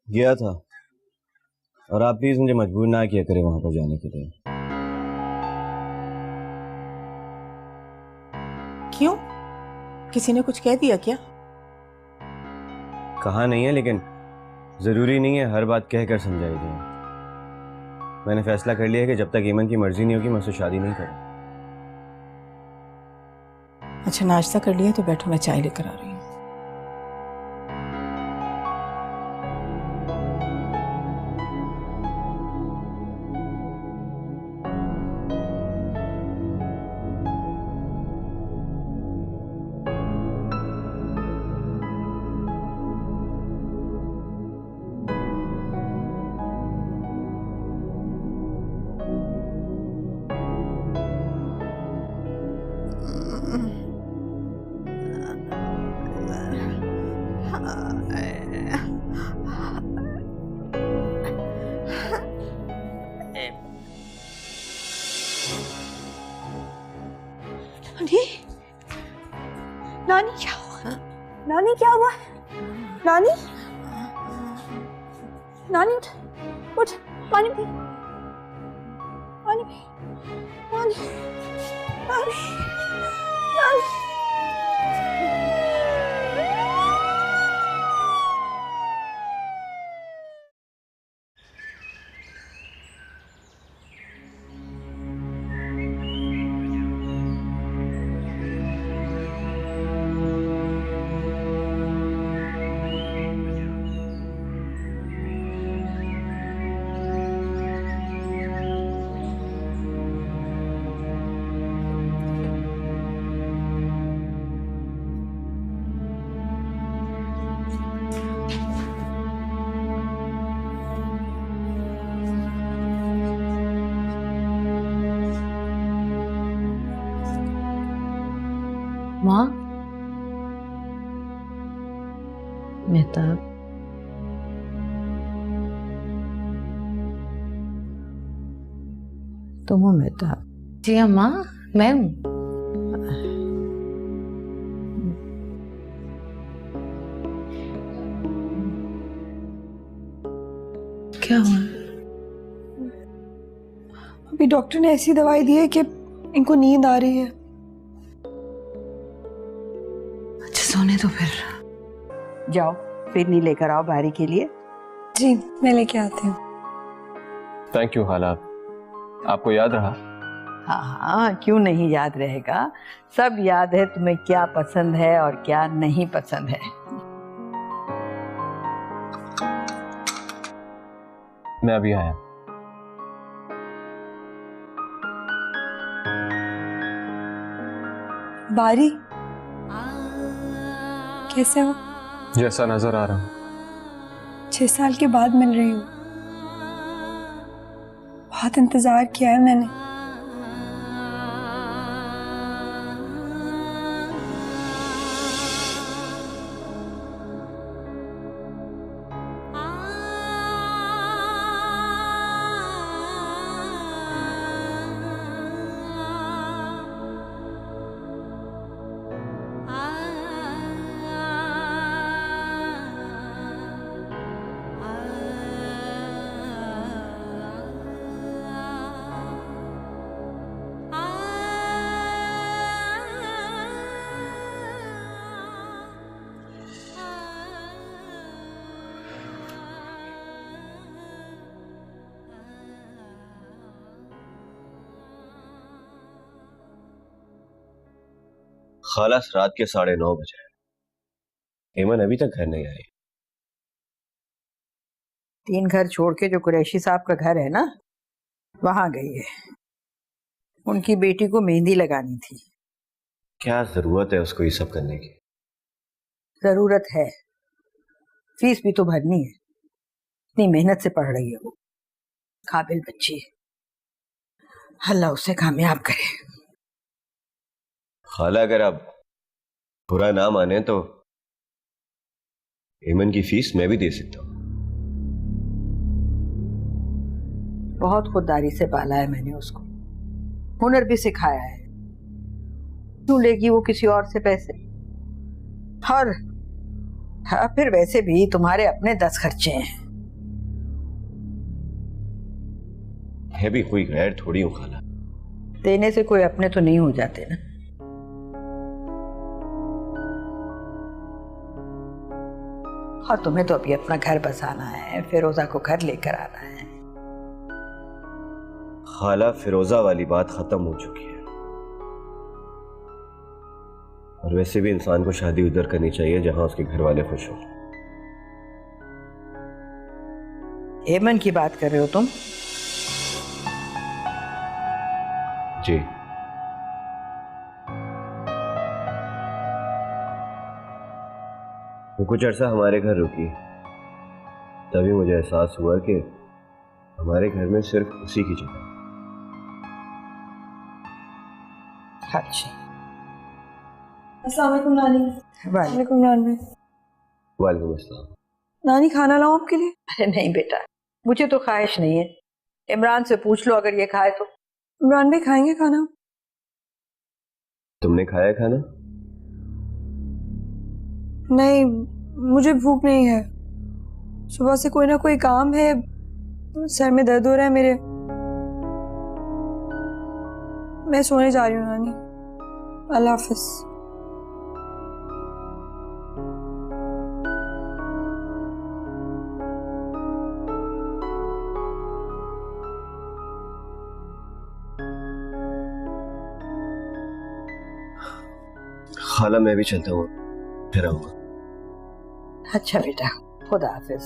गया था, और आप प्लीज मुझे मजबूर ना किया करें वहां पर जाने के लिए। क्यों? किसी ने कुछ कह दिया क्या? कहा नहीं है, लेकिन जरूरी नहीं है हर बात कहकर समझाई जाए। मैंने फैसला कर लिया है कि जब तक ईमन की मर्जी नहीं होगी मैं उससे शादी नहीं करूँ। अच्छा नाश्ता कर लिया तो बैठो, मैं चाय लेकर आ रही हूँ। नानी क्या हुआ? नानी क्या हुआ? नानी नानी उठ उठ, पानी पी, पानी पी। नानी नानी नानी माँ, मेहताब, तुम हो मेहताब? जी अम्मा, मैं हूँ। क्या हुआ? अभी डॉक्टर ने ऐसी दवाई दी है कि इनको नींद आ रही है। सोने तो फिर। जाओ फिरनी लेकर आओ बारी के लिए। जी मैं लेके आती हूँ। थैंक यू खाला, आपको याद रहा? हाँ हाँ, क्यों नहीं याद रहेगा, सब याद है तुम्हें क्या पसंद है और क्या नहीं पसंद है। मैं अभी आया। बारी कैसे हो? जैसा नजर आ रहा हूँ। 6 साल के बाद मिल रही हूँ। बहुत इंतजार किया है मैंने। खाला रात के 9:30 बजे हेमन अभी तक घर नहीं आई। 3 घर छोड़ के जो कुरैशी साहब का घर है ना, वहां गई है। उनकी बेटी को मेहंदी लगानी थी। क्या जरूरत है उसको ये सब करने की? जरूरत है, फीस भी तो भरनी है। इतनी मेहनत से पढ़ रही है वो, काबिल बच्ची है। अल्लाह उसे कामयाब करे। खाला अगर आप बुरा ना माने तो हेमन की फीस मैं भी दे सकता हूँ। बहुत खुददारी से पाला है मैंने उसको, हुनर भी सिखाया है। क्यों लेगी वो किसी और से पैसे? और हाँ, फिर वैसे भी तुम्हारे अपने 10 खर्चे हैं। मैं भी कोई गैर थोड़ी हूँ खाला। देने से कोई अपने तो नहीं हो जाते ना। और तुम्हें तो अभी अपना घर बसाना है, फिरोजा को घर लेकर आना है। खाला फिरोजा वाली बात खत्म हो चुकी है। और वैसे भी इंसान को शादी उधर करनी चाहिए जहां उसके घर वाले खुश हो। हेमन की बात कर रहे हो तुम? जी। वो कुछ अरसा हमारे घर रुकी, तभी मुझे एहसास हुआ कि हमारे घर में सिर्फ उसी की जगह। अच्छा। अस्सलाम वालेकुम नानी। वालेकुम नानी। वालेकुम अस्सलाम। नानी खाना लाऊं आपके लिए? अरे नहीं बेटा, मुझे तो ख्वाहिश नहीं है। इमरान से पूछ लो, अगर ये खाए तो। इमरान भाई खाएंगे खाना? तुमने खाया खाना? नहीं, मुझे भूख नहीं है। सुबह से कोई ना कोई काम है, सर में दर्द हो रहा है मेरे। मैं सोने जा रही हूँ नानी। अल्लाह हाफिज। खाला मैं भी चलता हूँ, फिर आऊंगा। अच्छा बेटा, खुदा हाफिज।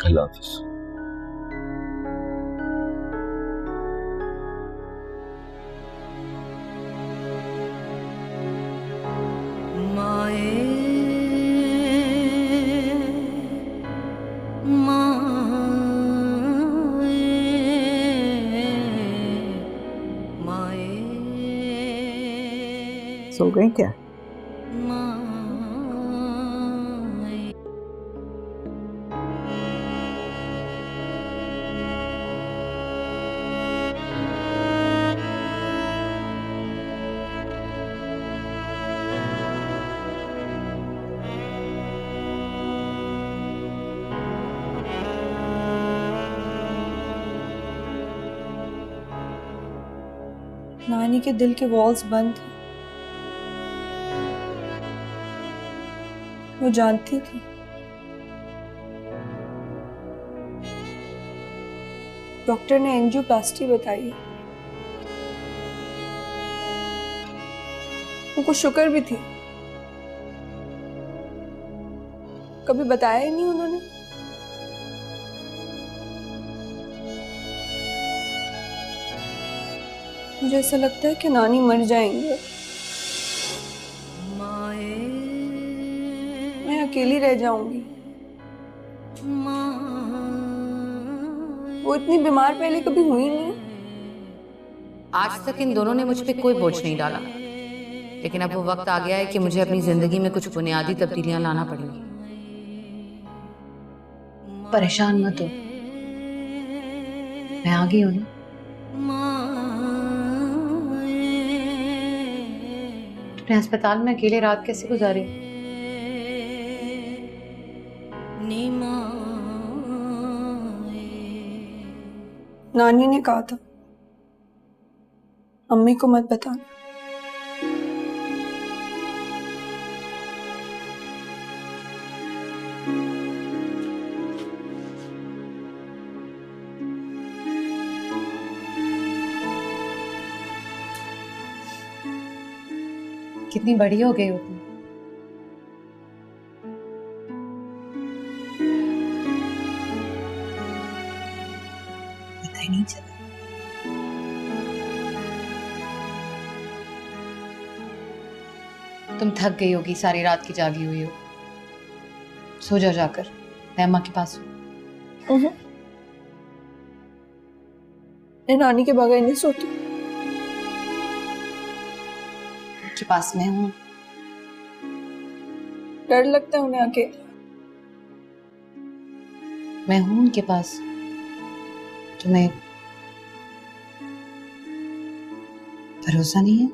अल्लाह हाफिज। सो गई क्या? नानी के दिल के वॉल्स बंद थे। वो जानती थी। डॉक्टर ने एंजियोप्लास्टी बताई। उनको शुक्र भी थी, कभी बताया ही नहीं उन्होंने। मुझे ऐसा लगता है कि नानी मर जाएंगे। मैं अकेली रह जाऊंगी। वो इतनी बीमार पहले कभी हुई नहीं। आज तक इन दोनों ने मुझ पे कोई बोझ नहीं डाला, लेकिन अब वो वक्त आ गया है कि मुझे अपनी जिंदगी में कुछ बुनियादी तब्दीलियां लाना पड़ेंगी। परेशान मत हो, मैं आ गई हूं ना। तुमने अस्पताल में अकेले रात कैसे गुजारी? नानी ने कहा था अम्मी को मत बताना। कितनी बड़ी हो गई हो तुम। पता ही नहीं चला। तुम थक गई होगी, सारी रात की जागी हुई हो। सो जाओ जाकर, मैं अम्मा के पास हूँ। मैं नानी के बगैर नहीं सोती। के पास मैं हूँ। डर लगता है उन्हें अकेले। मैं हूँ उनके पास। तुम्हें भरोसा नहीं है?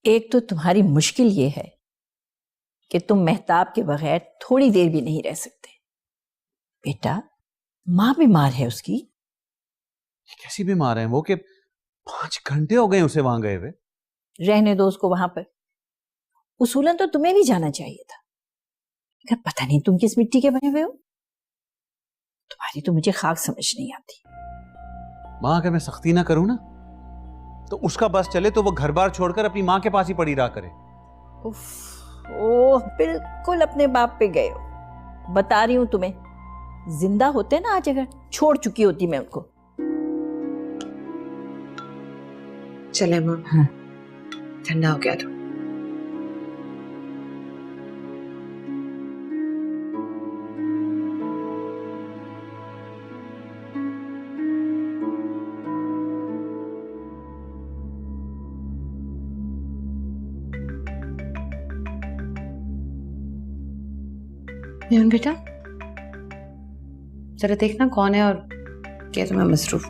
एक तो तुम्हारी मुश्किल ये है कि तुम मेहताब के बगैर थोड़ी देर भी नहीं रह सकते। बेटा, माँ बीमार है उसकी। कैसी बीमार है वो कि 5 घंटे हो गए उसे वहां गए हुए। रहने दो उसको वहां पर। उसूलन तो तुम्हें भी जाना चाहिए था, मगर पता नहीं तुम किस मिट्टी के बने हुए हो। तुम्हारी तो मुझे खाक समझ नहीं आती। माँ, अगर मैं सख्ती ना करूं ना तो उसका बस चले तो वो घर बार छोड़कर अपनी माँ के पास ही पड़ी रहा करे। ओह, बिल्कुल अपने बाप पे गए हो। बता रही हूं तुम्हें, जिंदा होते ना आज अगर छोड़ चुकी होती मैं उनको। चले माँ। हाँ। ठंडा हो गया तो। न्यून बेटा, जरा देखना कौन है और क्या तुम्हें मसरूफ।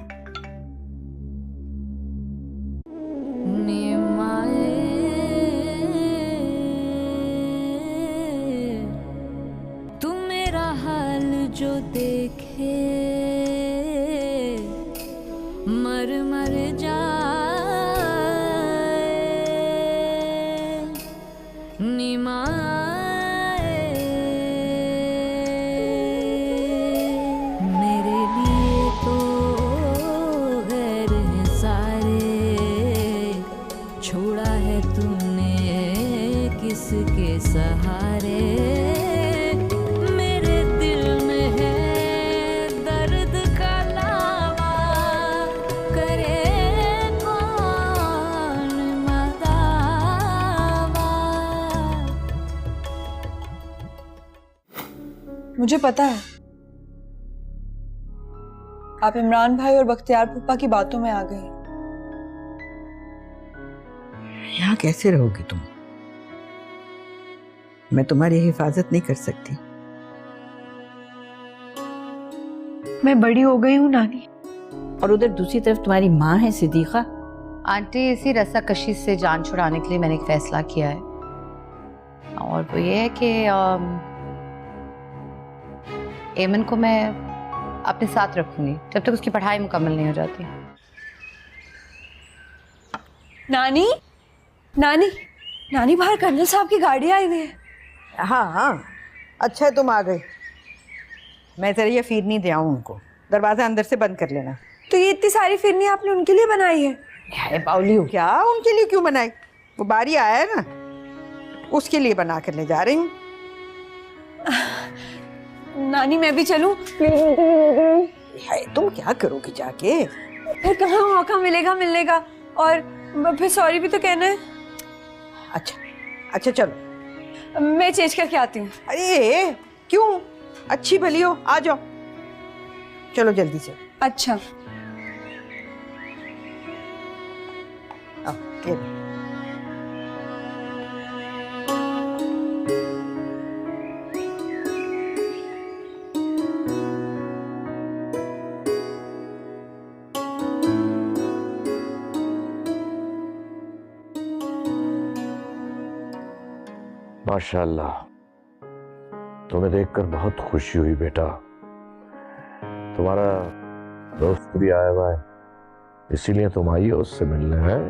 तू मेरा हाल जो देखे मर मर जाए निमाए मेरे लिए तो गैर हैं सारे छोड़ा है तूने किसके सहारे मेरे दिल में है दर्द का लावा करे कौन मदावा। मुझे पता है आप इमरान भाई और बख्तियार पुप्पा की बातों में आ गई। यहाँ कैसे रहोगी तुम? मैं तुम्हारी हिफाजत नहीं कर सकती। मैं बड़ी हो गई हूँ नानी। और उधर दूसरी तरफ तुम्हारी माँ है सिद्दीका। आंटी, इसी रस्साकशी से जान छुड़ाने के लिए मैंने एक फैसला किया है, और वो ये है कि एमन को मैं अपने साथ रखूंगी जब तक उसकी पढ़ाई मुकम्मल नहीं हो जाती। नानी नानी नानी, बाहर कर्नल साहब की गाड़ी आई हुई है। हाँ हाँ, अच्छा है तुम आ गई। मैं जरा ये फिरनी दे आऊँ उनको। दरवाजा अंदर से बंद कर लेना। तो ये इतनी सारी फिरनी आपने उनके लिए बनाई है? है बाउली, क्या उनके लिए क्यों बनाई? वो बारी आया है ना, उसके लिए बना कर ले जा रही हूँ। नानी मैं भी चलूं? है तुम क्या करोगी जाके? फिर कहाँ मौका मिलेगा मिलने का, और फिर सॉरी भी तो कहना है। अच्छा अच्छा चलो, मैं चेंज करके आती हूँ। अरे क्यों, अच्छी भली हो, आ जाओ। चलो जल्दी से। अच्छा आओ, ये लो। माशाल्लाह, तुम्हें देखकर बहुत खुशी हुई बेटा। तुम्हारा दोस्त भी आया हुआ है, इसीलिए तुम आई हो उससे मिलने हैं।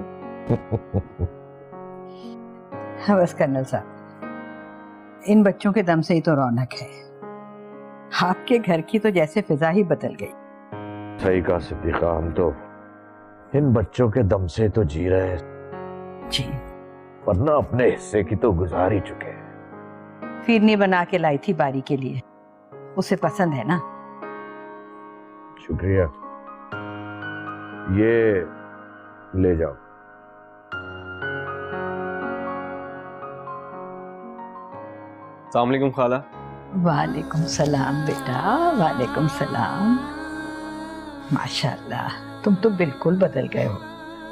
हाँ बस कर्नल साहब, इन बच्चों के दम से ही तो रौनक है। आपके घर की तो जैसे फिजा ही बदल गई। सही कहा सिद्दीका, हम तो इन बच्चों के दम से तो जी रहे हैं जी, वरना अपने हिस्से की तो गुजार ही चुके हैं। फिरनी बना के लाई थी बारी के लिए, उसे पसंद है ना। शुक्रिया, ये ले जाओ। अस्सलाम वालेकुम खाला। वालेकुम सलाम बेटा, वालेकुम सलाम। माशाल्लाह, तुम तो बिल्कुल बदल गए हो,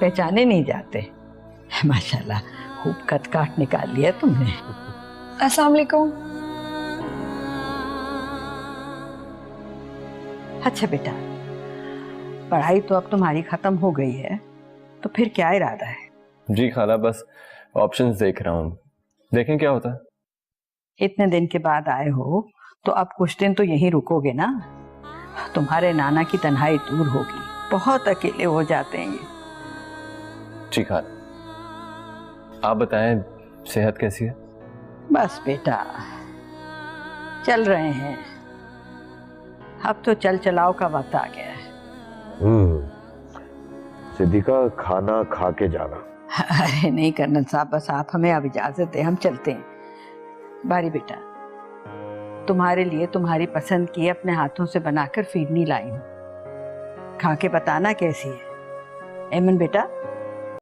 पहचाने नहीं जाते। माशाल्लाह, खूब कद काट निकाल लिया तुमने। अस्सलाम वालेकुम। अच्छा बेटा, पढ़ाई तो अब तुम्हारी खत्म हो गई है, तो फिर क्या इरादा है? जी खाला, बस ऑप्शंस देख रहा हूँ, देखें क्या होता है। इतने दिन के बाद आए हो तो अब कुछ दिन तो यहीं रुकोगे ना। तुम्हारे नाना की तन्हाई दूर होगी, बहुत अकेले हो जाते हैं ये। जी खाला, आप बताएं सेहत कैसी है? बस बेटा, चल रहे हैं। अब तो चल चलाओ का वक्त आ गया है। सिद्दीका, खाना खा के जाना। अरे नहीं कर्नल साहब, बस आप हमें अब इजाजत दें, हम चलते हैं। बारी बेटा, तुम्हारे लिए तुम्हारी पसंद की अपने हाथों से बनाकर फिरनी लाई हूं, खा के बताना कैसी है। एमन बेटा,